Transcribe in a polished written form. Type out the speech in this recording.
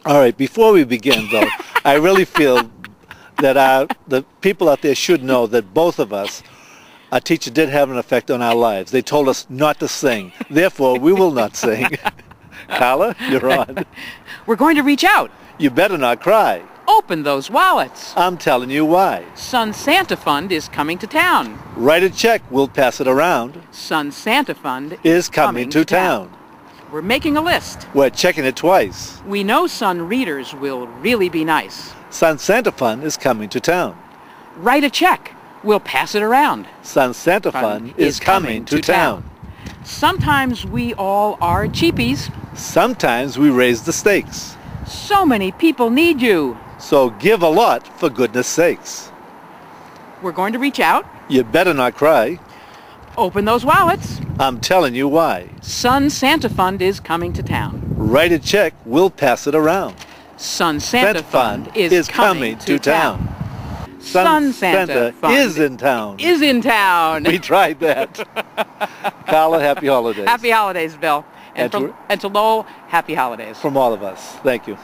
All right, before we begin, though, I really feel that the people out there should know that both of us, our teacher did have an effect on our lives. They told us not to sing. Therefore, we will not sing. Carla, you're on. We're going to reach out. You better not cry. Open those wallets. I'm telling you why. Sun Santa Fund is coming to town. Write a check, we'll pass it around. Sun Santa Fund Is coming to town. We're making a list. We're checking it twice. We know Sun readers will really be nice. Sun Santa Fund is coming to town. Write a check. We'll pass it around. Sun Santa Fund is coming to town. Sometimes we all are cheapies. Sometimes we raise the stakes. So many people need you. So give a lot for goodness sakes. We're going to reach out. You better not cry. Open those wallets. I'm telling you why. Sun Santa Fund is coming to town. Write a check, we'll pass it around. Sun Santa Fund is coming to town. Sun Santa Fund is in town. Is in town. We tried that. Carla, happy holidays. Happy holidays, Bill. And And to Lowell, happy holidays. From all of us. Thank you.